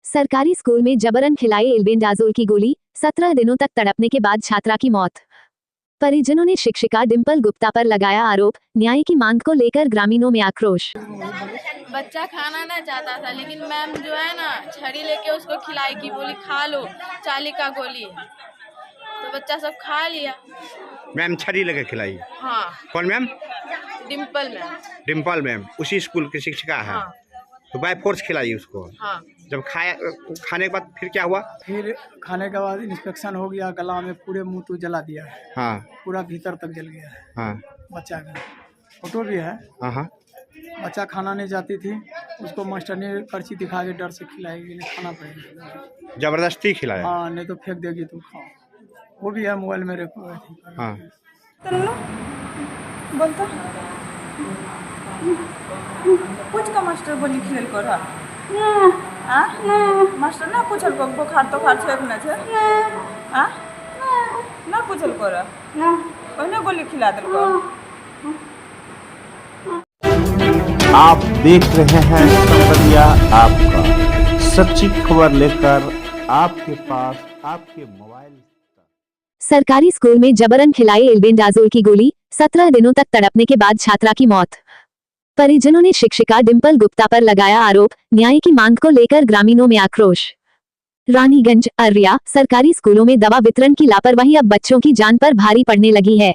सरकारी स्कूल में जबरन खिलाई एल्बेंडाजोल की गोली, 17 दिनों तक तड़पने के बाद छात्रा की मौत। परिजनों ने शिक्षिका डिंपल गुप्ता पर लगाया आरोप, न्याय की मांग को लेकर ग्रामीणों में आक्रोश। बच्चा खाना नहीं चाहता था, लेकिन मैम जो है ना छड़ी लेके उसको खिलाई की, बोली खा लो, चाली का गोली है, तो बच्चा सब खा लिया। मैम छड़ी लेके खिलाई? हाँ। कौन ma'am? Dimple ma'am. Dimple ma'am उसी स्कूल की शिक्षिका है? हाँ। तो बाय फोर्स खिलाई उसको? हाँ। जब खाने के बाद फिर क्या हुआ? फिर खाने के बाद इंस्पेक्शन हो गया, गला में पूरे मुंह तो जला दिया है। हाँ। पूरा भीतर तक जल गया है। हाँ। बच्चा का फोटो भी है। हाँ। बच्चा खाना नहीं चाहती थी, उसको मास्टर ने पर्ची दिखा के डर से खिलाएगी, खाना पड़ेगा। जबरदस्ती खिलाया? हाँ, नहीं तो फेंक देगी तुम खाओ। वो भी है मोबाइल मेरे को। हाँ। बोलता कुछ का मास्टर बोली खेल कर मास्टर ना पूछल को बुखार तो खार छेक न छे ना पूछल कर ओने गोली खिला दल को। आप देख रहे हैं संबंधिया आपका सच्ची खबर लेकर आपके पास आपके मोबाइल। सरकारी स्कूल में जबरन खिलाई एल्बेंडाजोल की गोली, 17 दिनों तक तड़पने के बाद छात्रा की मौत। परिजनों ने शिक्षिका डिंपल गुप्ता पर लगाया आरोप, न्याय की मांग को लेकर ग्रामीणों में आक्रोश। रानीगंज, अररिया, सरकारी स्कूलों में दवा वितरण की लापरवाही अब बच्चों की जान पर भारी पड़ने लगी है।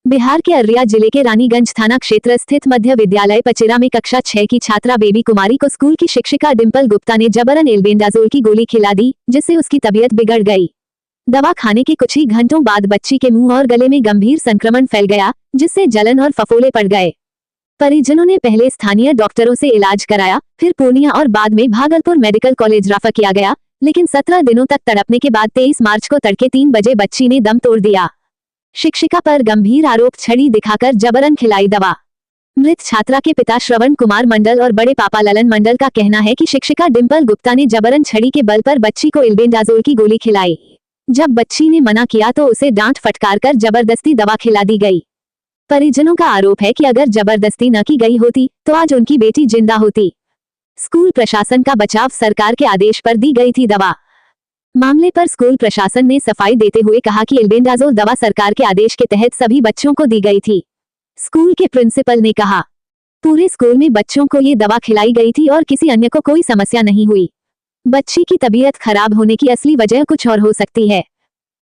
बिहार के अररिया जिले के रानीगंज थाना क्षेत्र स्थित मध्य विद्यालय पचिरा में कक्षा 6 की छात्रा बेबी कुमारी को स्कूल की शिक्षिका डिंपल गुप्ता ने जबरन एल्बेंडाजोल की गोली खिला दी, जिससे उसकी तबीयत बिगड़ गई। दवा खाने के कुछ ही घंटों बाद बच्ची के मुंह और गले में गंभीर संक्रमण फैल गया, जिससे जलन और फफोले पड़ गए। परिजनों ने पहले स्थानीय डॉक्टरों से इलाज कराया, फिर पूर्णिया और बाद में भागलपुर मेडिकल कॉलेज रेफर किया गया, लेकिन 17 दिनों तक तड़पने के बाद 23 मार्च को तड़के 3 बजे बच्ची ने दम तोड़ दिया। शिक्षिका पर गंभीर आरोप, छड़ी दिखाकर जबरन खिलाई दवा। मृत छात्रा के पिता श्रवण कुमार मंडल और बड़े पापा ललन मंडल का कहना है कि शिक्षिका डिंपल गुप्ता ने जबरन छड़ी के बल पर बच्ची को एल्बेंडाजोल की गोली खिलाई। जब बच्ची ने मना किया तो उसे डांट फटकार कर जबरदस्ती दवा खिला दी गई। परिजनों का आरोप है कि अगर जबरदस्ती न की गई होती तो आज उनकी बेटी जिंदा होती। स्कूल प्रशासन का बचाव, सरकार के आदेश पर दी गई थी दवा। मामले पर स्कूल प्रशासन ने सफाई देते हुए कहा कि एल्बेंडाजोल दवा सरकार के आदेश के तहत सभी बच्चों को दी गई थी। स्कूल के प्रिंसिपल ने कहा, पूरे स्कूल में बच्चों को ये दवा खिलाई गई थी और किसी अन्य को कोई समस्या नहीं हुई। बच्ची की तबीयत खराब होने की असली वजह कुछ और हो सकती है।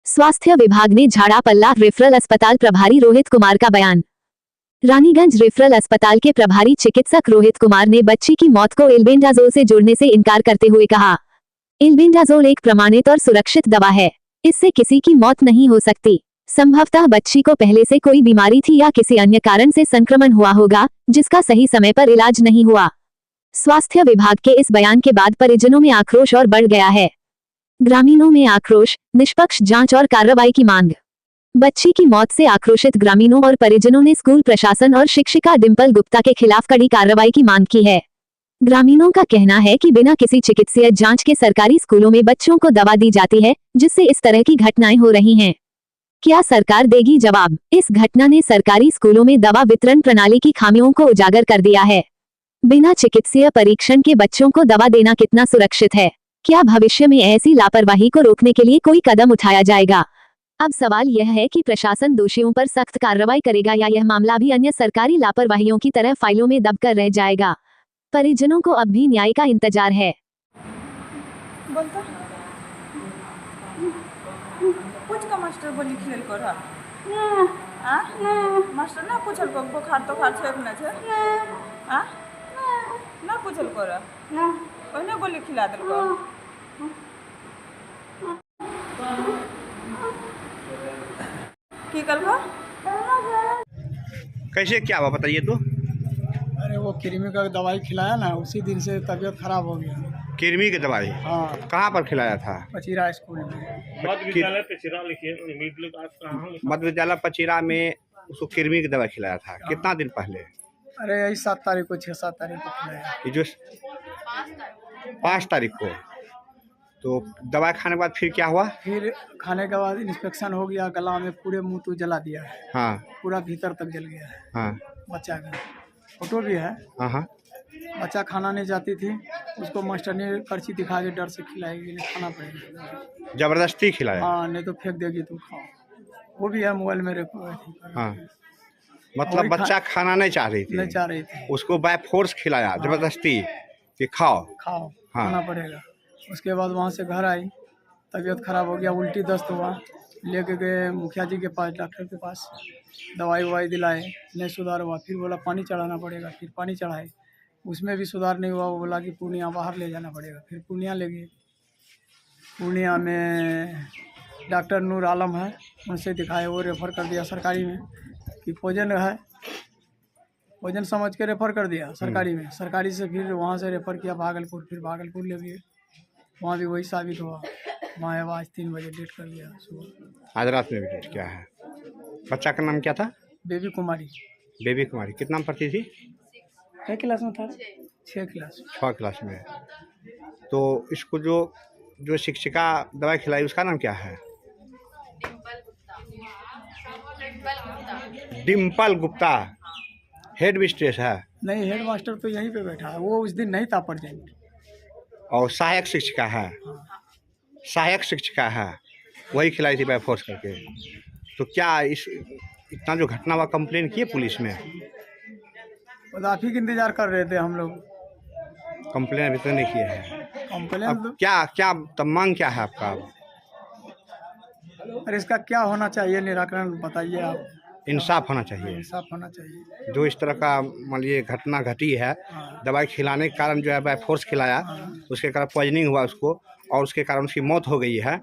स्वास्थ्य विभाग ने झाड़ा पल्ला रेफरल अस्पताल प्रभारी रोहित कुमार का बयान। रानीगंज रेफरल अस्पताल के प्रभारी चिकित्सक रोहित कुमार ने बच्ची की मौत को एल्बेंडाजोल से जोड़ने से इनकार करते हुए कहा, एल्बेंडाजोल एक प्रमाणित और सुरक्षित दवा है, इससे किसी की मौत नहीं हो सकती। संभवतः बच्ची को पहले से कोई बीमारी थी या किसी अन्य कारण से संक्रमण हुआ होगा, जिसका सही समय पर इलाज नहीं हुआ। स्वास्थ्य विभाग के इस बयान के बाद परिजनों में आक्रोश और बढ़ गया है। ग्रामीणों में आक्रोश, निष्पक्ष जांच और कार्रवाई की मांग। बच्ची की मौत से आक्रोशित ग्रामीणों और परिजनों ने स्कूल प्रशासन और शिक्षिका डिंपल गुप्ता के खिलाफ कड़ी कार्रवाई की मांग की है। ग्रामीणों का कहना है कि बिना किसी चिकित्सीय जांच के सरकारी स्कूलों में बच्चों को दवा दी जाती है, जिससे इस तरह की घटनाएं हो रही हैं। क्या सरकार देगी जवाब? इस घटना ने सरकारी स्कूलों में दवा वितरण प्रणाली की खामियों को उजागर कर दिया है। बिना चिकित्सीय परीक्षण के बच्चों को दवा देना कितना सुरक्षित है? क्या भविष्य में ऐसी लापरवाही को रोकने के लिए कोई कदम उठाया जाएगा? अब सवाल यह है कि प्रशासन दोषियों पर सख्त कार्रवाई करेगा या यह मामला भी अन्य सरकारी लापरवाहियों की तरह फाइलों में दबकर रह जाएगा। परिजनों को अब भी न्याय का इंतजार है। बोलता कुछ का मास्टर बोली खेल कर मास्टर ना पूछल को बुखार तो खार छेक न छे ना पूछल कर ओने गोली खिला दल को। की कल को कैसे क्या हुआ बताइए तो? अरे वो कृमि का दवाई खिलाया ना, उसी दिन से तबीयत खराब हो गया। कृमि की दवाई? हाँ। कहाँ पर खिलाया था? पचिरा स्कूल में। मध्य विद्यालय पचिरा में उसको कृमि की दवाई खिलाया था। कितना दिन पहले? अरे यही 7 तारीख को, 6-7 तारीख को खिलाया। ये जो 5 तारीख को। तो दवाई खाने के बाद फिर क्या हुआ? फिर खाने के बाद इंस्पेक्शन हो गया, गला में पूरे मुंह तो जला दिया है। हाँ। पूरा भीतर तक जल गया है। हाँ। बच्चा का फोटो भी है। हाँ। बच्चा खाना नहीं जाती थी, उसको मास्टर ने पर्ची दिखा के डर से खिलाएगी, नहीं खाना पड़ेगा। जबरदस्ती खिलाया? हाँ, नहीं तो फेंक देगी तुम खाओ। वो भी है मोबाइल में रिकॉर्ड। हाँ, मतलब बच्चा खाना नहीं चाह रही थी, नहीं चाह रही थी, उसको बाय फोर्स खिलाया जबरदस्ती कि खाओ खाओ हाँ। खाना पड़ेगा। उसके बाद वहाँ से घर आई, तबीयत खराब हो गया, उल्टी दस्त हुआ, लेके गए मुखिया जी के पास, डॉक्टर के पास, दवाई ववाई दिलाए, नहीं सुधार हुआ। फिर बोला पानी चढ़ाना पड़ेगा, फिर पानी चढ़ाए, उसमें भी सुधार नहीं हुआ। वो बोला कि पूर्णिया बाहर ले जाना पड़ेगा। फिर पूर्णिया ले गए। पूर्णिया में डॉक्टर नूर आलम है, उनसे दिखाए, वो रेफ़र कर दिया सरकारी में कि पॉइजन है, पॉइजन समझ के रेफ़र कर दिया सरकारी में। सरकारी से फिर वहाँ से रेफ़र किया भागलपुर, फिर भागलपुर ले गए, वहाँ भी वही साबित हुआ। वहाँ आज 3 बजे डेट कर दिया सुबह। आज रात में भी डेट किया है। बच्चा का नाम क्या था? बेबी कुमारी। बेबी कुमारी कितना पढ़ती थी? क्या क्लास में था? 6 क्लास। 6 क्लास में। तो इसको जो शिक्षिका दवाई खिलाई उसका नाम क्या है? डिम्पल गुप्ता। हेड मिस्ट्रेस है? नहीं, हेड मास्टर तो यहीं पे बैठा है, वो उस दिन नहीं था प्रेजेंट। और सहायक शिक्षिका है? सहायक शिक्षिका है, वही खिलाई थी बाय फोर्स करके। तो क्या इतना जो घटना हुआ कंप्लेन किए पुलिस में? बस आप ही का इंतजार कर रहे थे हम लोग। कंप्लेन अभी तक नहीं किए हैं। कंप्लेन अब क्या तब मांग क्या है आपका? और इसका क्या होना चाहिए निराकरण बताइए आप। इंसाफ होना चाहिए। इंसाफ होना चाहिए। जो इस तरह का मान लीजिए घटना घटी है, दवाई खिलाने के कारण जो है बाय फोर्स खिलाया, उसके कारण पॉइजनिंग हुआ उसको, और उसके कारण उसकी मौत हो गई है,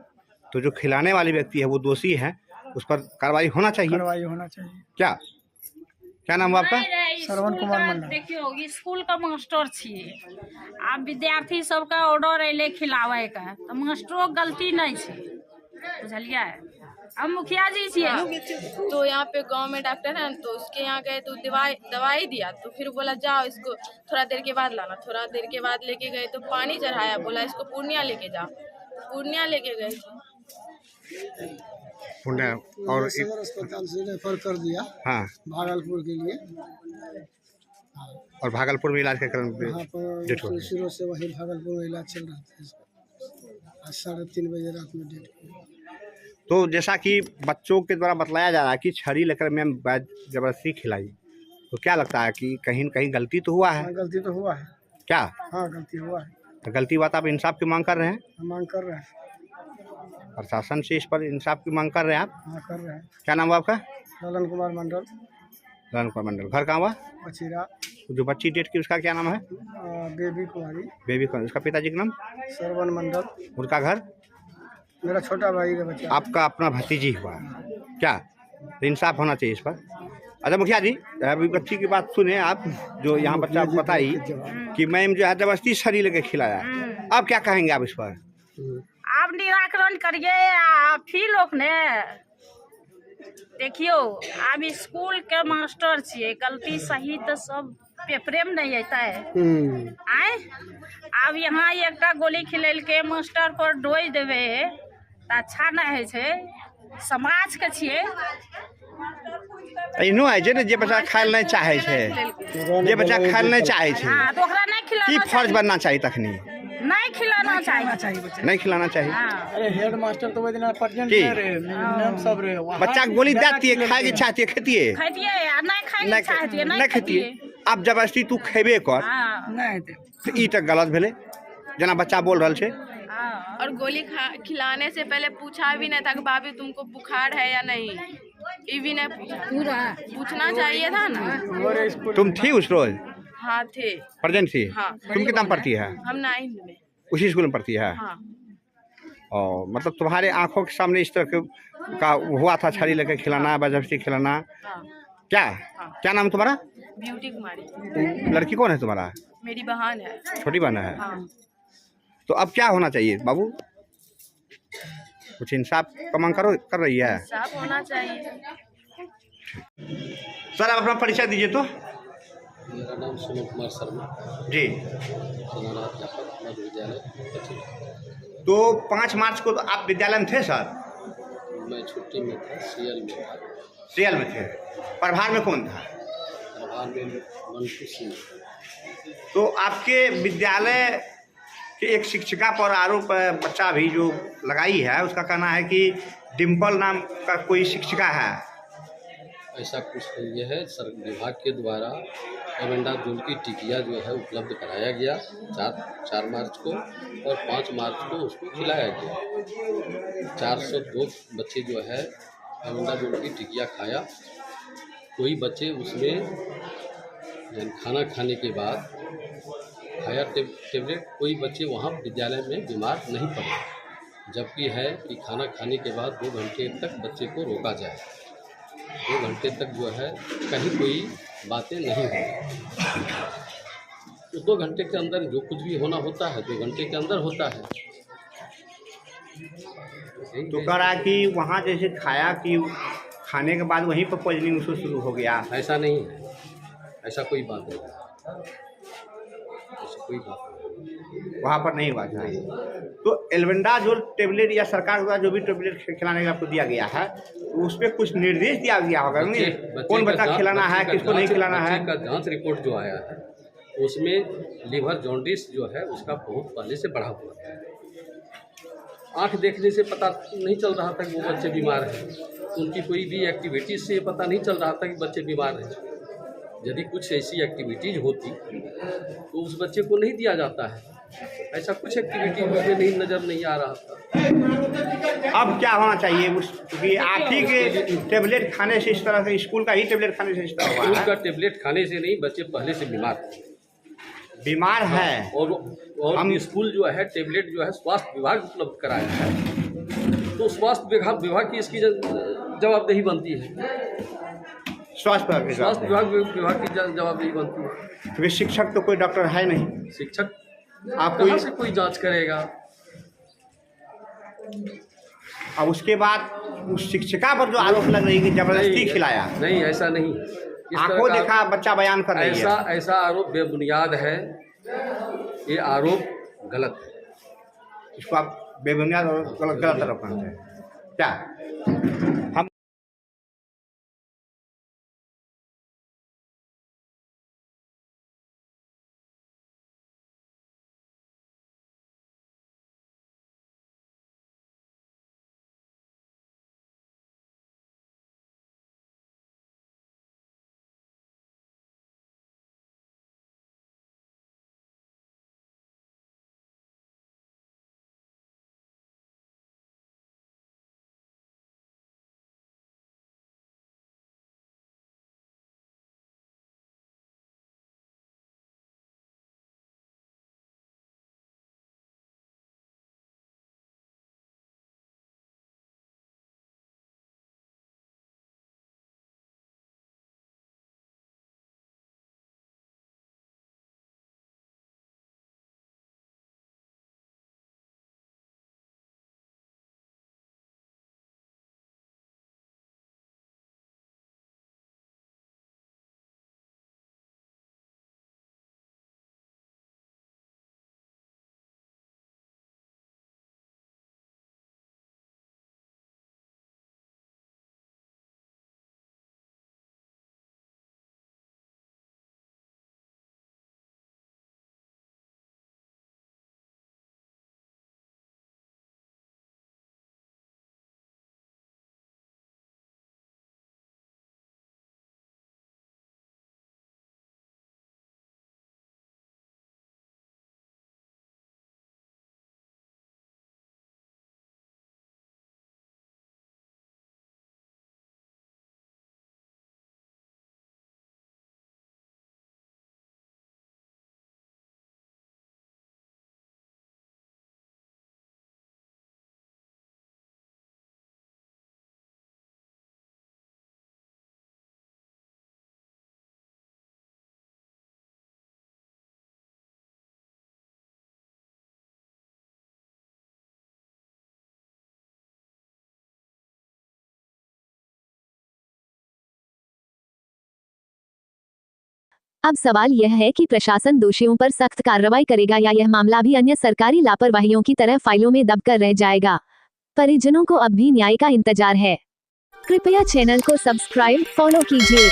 तो जो खिलाने वाली व्यक्ति है वो दोषी है, उस पर कार्रवाई होना चाहिए। कार्रवाई होना चाहिए। क्या नाम है आपका? श्रवण कुमार मंडल। देखियो स्कूल का मास्टर छिए, आब विद्यार्थी सबका ऑर्डर अइले खिलावे का, तो मास्टरो गलती नहीं छे, बुझलिए। हम मुखिया जी छिए। तो यहाँ पे गांव में डॉक्टर है, तो उसके यहाँ गए तो दवाई दिया, तो फिर बोला जाओ इसको थोड़ा देर के बाद लाना। थोड़ा देर के बाद लेके गए तो पानी चढ़ाया, बोला इसको पूर्णिया लेके जाओ। पूर्णिया लेके गए थे। पुण्य और अस्पताल से रेफर कर दिया। हाँ, भागलपुर के लिए। और भागलपुर में इलाज के कारण डेट हो गई। शुरू से वही भागलपुर में इलाज चल रहा था। आज 3:30 बजे रात में डेट हुई। तो जैसा कि बच्चों के द्वारा बतलाया जा रहा है कि छड़ी लेकर मैम जबरदस्ती खिलाई, तो क्या लगता है कि कहीं न कहीं गलती तो हुआ है? हाँ, गलती तो हुआ है। क्या? हाँ, गलती हुआ है। तो गलती हुआ तो आप इंसाफ की मांग कर रहे हैं? हम मांग कर रहे हैं। प्रशासन से इस पर इंसाफ की मांग कर रहे हैं आप? हाँ, कर रहे हैं। क्या नाम हुआ आपका? ललन कुमार मंडल। ललन कुमार मंडल। घर कहाँ हुआ? बचीरा। जो बच्ची डेट की उसका क्या नाम है? बेबी कुमारी। बेबी कुमारी। उसका पिताजी का नाम? श्रवण मंडल। उनका घर? मेरा छोटा भाई का बच्चा। आपका अपना भतीजी हुआ क्या? तो इंसाफ होना चाहिए इस पर। अच्छा मुखिया जी, अभी बच्ची की बात सुने आप, जो यहाँ बच्चा बताई कि मैम जो है जबरदस्ती छड़ी लेके खिलाया, अब क्या कहेंगे आप इस पर? आप निराकरण करिए आप ही लोग ने। देखियो अब स्कूल के मास्टर छिए, गलती सही तो सब पेपरे में नहीं आता है। आए अब यहाँ एकटा गोली खिलेल के मास्टर पर डोज देवे तो अच्छा नहीं है छे। समाज के छिए। एहनो है जे बच्चा खाय नहीं चाहे छे, जे बच्चा खाय नहीं चाहे छे, हाँ, तो ओकरा नहीं की खिलाना फर्ज बनना चाहिए तखनी? नहीं खिलाना चाहिए। नहीं खिलाना चाहिए। हाँ। अरे हेड मास्टर तो वो दिन प्रेजेंट की? रहे, मैम सब रहे। बच्चा को गोली देती है, खाए के चाहती है, खेतिए खैतिए या नहीं खाए चाहतिए नहीं खेतिए। अब जबरदस्ती तू खेबे कर, हाँ। नहीं तो ई तक गलत भेले, जना बच्चा बोल रहा छे। हाँ। और गोली खिलाने से पहले पूछा भी नहीं था कि भाभी तुमको बुखार है या नहीं, ये भी नहीं पूछा। पूछना चाहिए था ना। तुम थी उस रोज? हाँ थे। प्रेजेंट थी? हाँ। तुम कितना पढ़ती है? हम 9th में। उसी स्कूल में पढ़ती है? हाँ। और मतलब तुम्हारे आंखों के सामने इस तरह का हुआ था, छड़ी लेकर खिलाना, जबरदस्ती खिलाना? हाँ। क्या? क्या नाम तुम्हारा? ब्यूटी कुमारी। लड़की कौन है तुम्हारा? मेरी बहन है। छोटी बहन है? हाँ। तो अब क्या होना चाहिए बाबू? कुछ इंसाफ का मांग कर रही है? साफ होना चाहिए। सर आप अपना परिचय दीजिए तो। मेरा नाम सुनील कुमार शर्मा जी। अध्यापक मध्य विद्यालय। तो 5 मार्च को तो आप विद्यालय में थे सर? मैं छुट्टी में था, सीएल में था। सीएल में थे। प्रभार में कौन था? प्रभार में मंटू सिंह। तो आपके विद्यालय के एक शिक्षिका पर आरोप बच्चा अभी जो लगाई है, उसका कहना है कि डिम्पल नाम का कोई शिक्षिका है। ऐसा कुछ नहीं है। सर विभाग के द्वारा एल्बेंडाजोल की टिकिया जो है उपलब्ध कराया गया 4 मार्च को, और 5 मार्च को उसको खिलाया गया। 402 बच्चे जो है एल्बेंडाजोल की टिकिया खाया। कोई बच्चे उसमें खाना खाने के बाद खाया टेबलेट, कोई बच्चे वहाँ विद्यालय में बीमार नहीं पड़े। जबकि है कि खाना खाने के बाद 2 घंटे तक बच्चे को रोका जाए। 2 घंटे तक जो है कहीं कोई बातें नहीं होती। तो 2 घंटे के अंदर जो कुछ भी होना होता है 2 घंटे के अंदर होता है। तो कह रहा है कि वहाँ जैसे खाया कि खाने के बाद वहीं पर पॉइजनिंग उसको शुरू हो गया। ऐसा नहीं है, ऐसा कोई बात नहीं है, ऐसा कोई बात नहीं। वहाँ पर नहीं हुआ था। तो एल्बेंडाजोल टेबलेट या सरकार द्वारा जो भी टेबलेट खिलाने का आपको दिया गया है, तो उस पर कुछ निर्देश दिया गया होगा नहीं? कौन बच्चा खिलाना है, किसको नहीं खिलाना है? का जांच रिपोर्ट जो आया है उसमें लिवर जॉन्डिस जो है उसका बहुत पहले से बढ़ा हुआ है। आँख देखने से पता नहीं चल रहा था कि वो बच्चे बीमार हैं। उनकी कोई भी एक्टिविटीज़ से पता नहीं चल रहा था कि बच्चे बीमार हैं। यदि कुछ ऐसी एक्टिविटीज़ होती तो उस बच्चे को नहीं दिया जाता है। ऐसा कुछ एक्टिविटी मुझे नहीं नज़र नहीं आ रहा था। अब क्या होना चाहिए? क्योंकि आप ही के टेबलेट खाने से इस तरह से, स्कूल का ही टेबलेट खाने से इस तरह हुआ है। स्कूल का टेबलेट खाने से नहीं, बच्चे पहले से बीमार है। और हम स्कूल जो है टेबलेट जो है स्वास्थ्य विभाग उपलब्ध कराया है। तो स्वास्थ्य विभाग की इसकी जवाबदेही बनती है। स्वास्थ्य विभाग की जवाबदेही बनती है। क्योंकि शिक्षक तो कोई डॉक्टर है नहीं। शिक्षक आप कहाँ से कोई जांच करेगा? अब उसके बाद उस शिक्षिका पर जो आरोप लग रही है कि जबरदस्ती खिलाया। नहीं, ऐसा नहीं। आंखों देखा बच्चा बयान कर रही है। ऐसा आरोप बेबुनियाद है। ये आरोप गलत है। इसको आप बेबुनियाद और गलत आरोप मानते हैं क्या? हम अब सवाल यह है कि प्रशासन दोषियों पर सख्त कार्रवाई करेगा या यह मामला भी अन्य सरकारी लापरवाहियों की तरह फाइलों में दबकर रह जाएगा। परिजनों को अब भी न्याय का इंतजार है। कृपया चैनल को सब्सक्राइब फॉलो कीजिए।